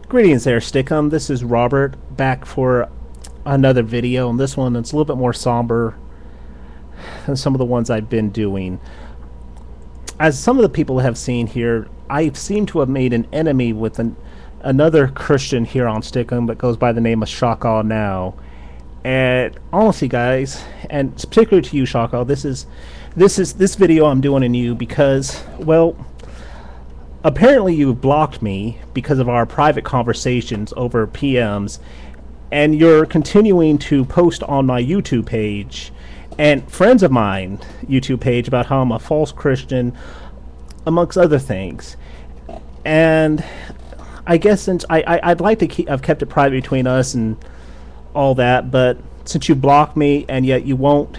Greetings there, Stickum. This is Robert back for another video, and this one it's a little bit more somber than some of the ones I've been doing. As some of the people have seen here, I seem to have made an enemy with another Christian here on Stickum that goes by the name of Shockawenow. And honestly, guys, and particularly to you, Shockaw, this video I'm doing in you because, well, apparently you blocked me because of our private conversations over PMs, and you're continuing to post on my YouTube page and friends of mine YouTube page about how I'm a false Christian, amongst other things. And I guess since I'd like to have kept it private between us and all that, but since you blocked me and yet you won't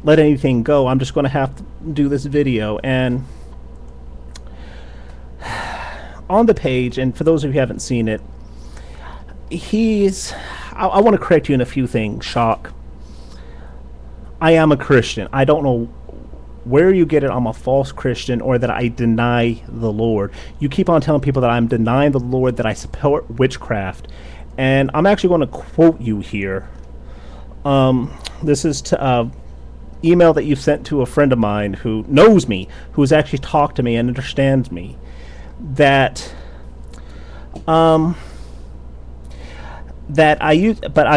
let anything go, I'm just going to have to do this video. And on the page, and for those of you who haven't seen it, I want to correct you in a few things, Shock. I am a Christian. I don't know where you get it I'm a false Christian or that I deny the Lord. You keep on telling people that I'm denying the Lord, that I support witchcraft, and I'm actually going to quote you here. This is to email that you sent to a friend of mine who knows me, who has actually talked to me and understands me, that I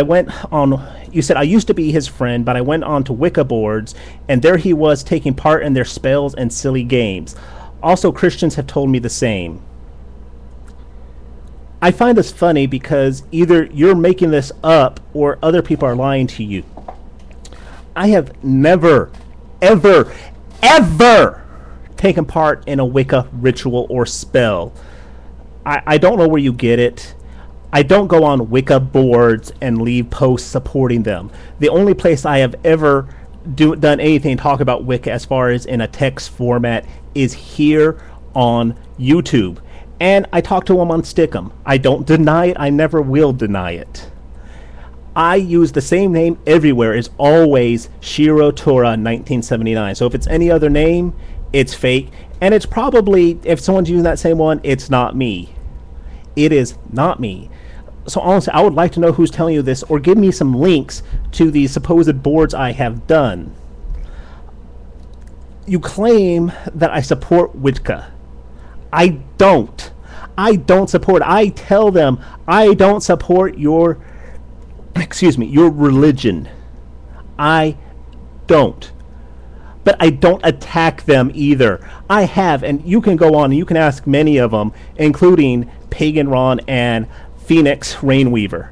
went on, you said I used to be his friend, but I went on to Wicca boards, and there he was taking part in their spells and silly games. Also, Christians have told me the same. I find this funny because either you're making this up or other people are lying to you. I have never, ever, ever taken part in a Wicca ritual or spell. I don't know where you get it. I don't go on Wicca boards and leave posts supporting them. The only place I have ever done anything talk about Wicca as far as in a text format is here on YouTube. And I talk to them on Stickum. I don't deny it. I never will deny it. I use the same name everywhere. It's always Shiro Tora 1979. So if it's any other name, it's fake. And it's probably, if someone's using that same one, it's not me. It is not me. So honestly, I would like to know who's telling you this, or give me some links to the supposed boards I have done. You claim that I support Wicca. I don't. I don't support. I tell them I don't support your, your religion. I don't. But I don't attack them either. I have, and you can go on and you can ask many of them, including Pagan Ron and Phoenix Rainweaver,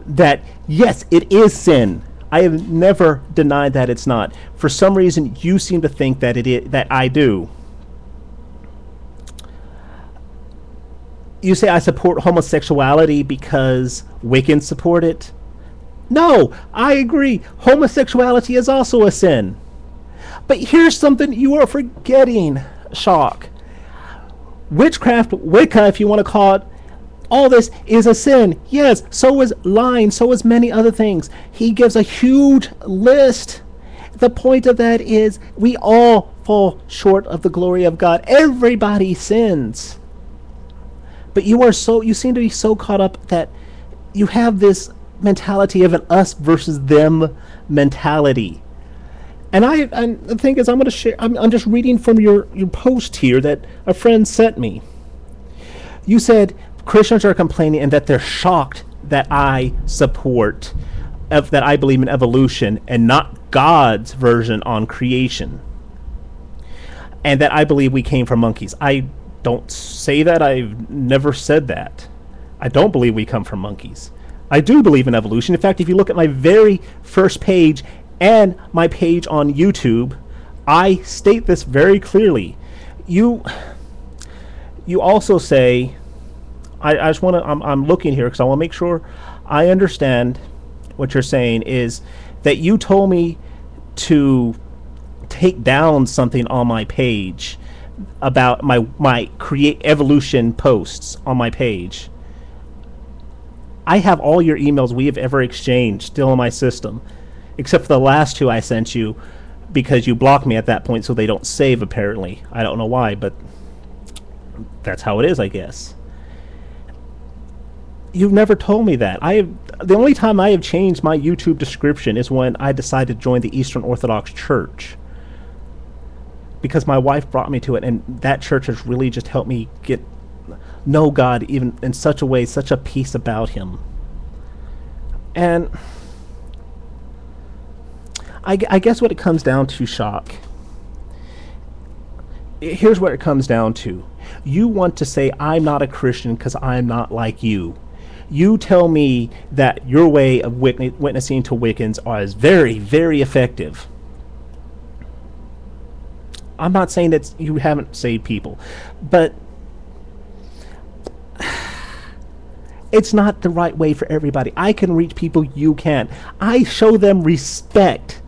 that yes, it is sin. I have never denied that it's not. For some reason, you seem to think that it is, that I do. You say I support homosexuality because Wiccans support it. No, I agree. Homosexuality is also a sin. But here's something you are forgetting, Shock. Witchcraft, Wicca, if you want to call it, all this is a sin. Yes, so is lying, so is many other things. He gives a huge list. The point of that is we all fall short of the glory of God. Everybody sins. But you seem to be so caught up that you have this mentality of an us versus them mentality. And the thing is, I'm going to share. I'm just reading from your post here that a friend sent me. You said Christians are complaining and that they're shocked that I support, that I believe in evolution and not God's version on creation, and that I believe we came from monkeys. I don't say that. I've never said that. I don't believe we come from monkeys. I do believe in evolution. In fact, if you look at my very first page and my page on YouTube, I state this very clearly. You also say, I just want to, I'm looking here because I want to make sure I understand what you're saying, is that you told me to take down something on my page about my create evolution posts on my page. I have all your emails we have ever exchanged still in my system, except for the last two I sent you because you blocked me at that point, so they don't save apparently. I don't know why, but that's how it is, I guess. You've never told me that. The only time I have changed my YouTube description is when I decided to join the Eastern Orthodox Church, because my wife brought me to it, and that church has really just helped me know God even in such a way, such a peace about Him. And I guess what it comes down to, Shock, here's what it comes down to. You want to say I'm not a Christian because I'm not like you. You tell me that your way of witnessing to Wiccans is very, very effective. I'm not saying that you haven't saved people, but it's not the right way for everybody. I can reach people, you can't. I show them respect.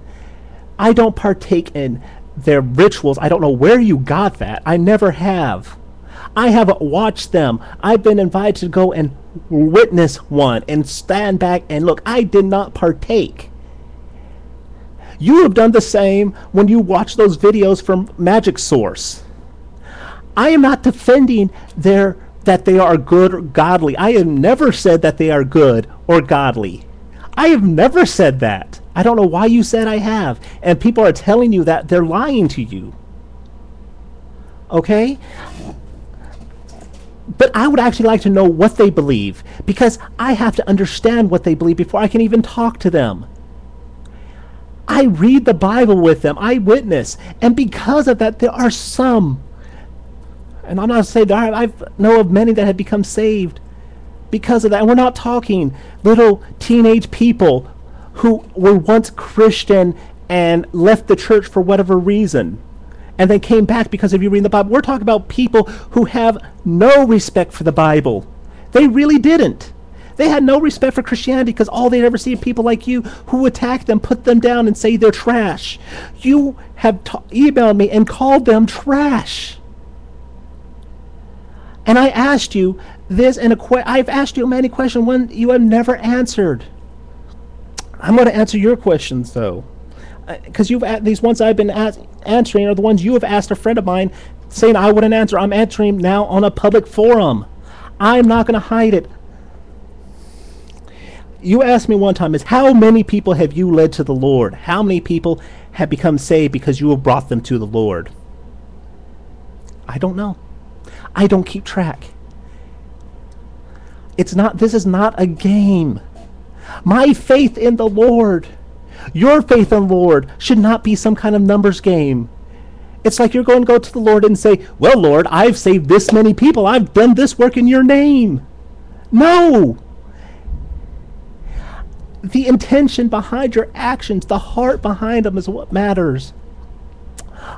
I don't partake in their rituals. I don't know where you got that. I never have. I haven't watched them. I've been invited to go and witness one and stand back and look. I did not partake. You have done the same when you watch those videos from Magic Source. I am not defending that they are good or godly. I have never said that they are good or godly. I have never said that. I don't know why you said I have. And people are telling you that. They're lying to you. Okay? But I would actually like to know what they believe, because I have to understand what they believe before I can even talk to them. I read the Bible with them. I witness. And because of that, there are some, and I'm not saying I know of many that have become saved because of that. And we're not talking little teenage people who were once Christian and left the church for whatever reason, and they came back because of you reading the Bible. We're talking about people who have no respect for the Bible. They really didn't. They had no respect for Christianity because all they'd ever see people like you who attack them, put them down, and say they're trash. You have emailed me and called them trash. And I asked you this, and I've asked you many questions when you have never answered. I'm going to answer your questions, though, because these ones I've been answering are the ones you have asked a friend of mine saying I wouldn't answer. I'm answering now on a public forum. I'm not going to hide it. You asked me one time, how many people have you led to the Lord? How many people have become saved because you have brought them to the Lord? I don't know. I don't keep track. This is not a game. My faith in the Lord, your faith in the Lord, should not be some kind of numbers game. It's like you're going to go to the Lord and say, well, Lord, I've saved this many people. I've done this work in your name. No. The intention behind your actions, the heart behind them, is what matters.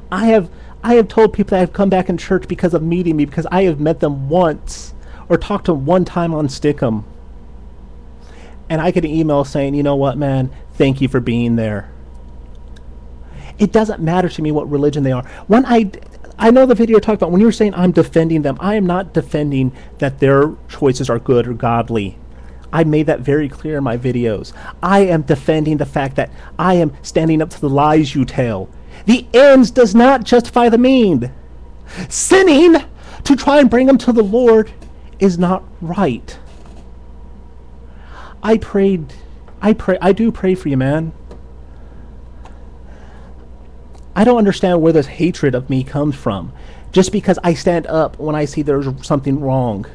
I have told people that have come back in church because of meeting me, because I have met them once or talked to them one time on Stickum. And I get an email saying, you know what, man, thank you for being there. It doesn't matter to me what religion they are. When I know the video you're talking about, when you're saying I'm defending them, I am not defending that their choices are good or godly. I made that very clear in my videos. I am defending the fact that I am standing up to the lies you tell. The ends does not justify the mean. Sinning to try and bring them to the Lord is not right. I do pray for you, man. I don't understand where this hatred of me comes from. Just because I stand up when I see there's something wrong.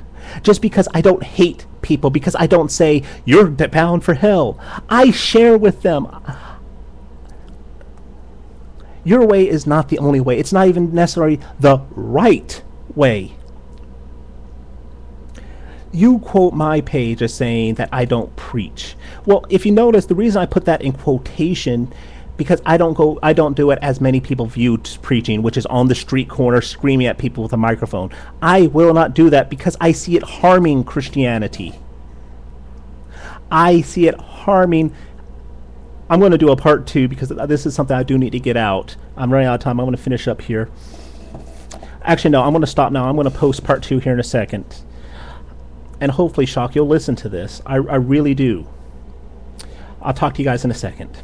Just because I don't hate people, because I don't say, you're bound for hell. I share with them. Your way is not the only way. It's not even necessarily the right way. You quote my page as saying that I don't preach. Well, if you notice, the reason I put that in quotation, because I don't do it as many people view preaching, which is on the street corner screaming at people with a microphone. I will not do that because I see it harming Christianity. I see it harming. I'm going to do a part 2 because this is something I do need to get out. I'm running out of time. I'm going to finish up here. Actually, no, I'm going to stop now. I'm going to post part 2 here in a second. And hopefully, Shock, you'll listen to this. I really do. I'll talk to you guys in a second.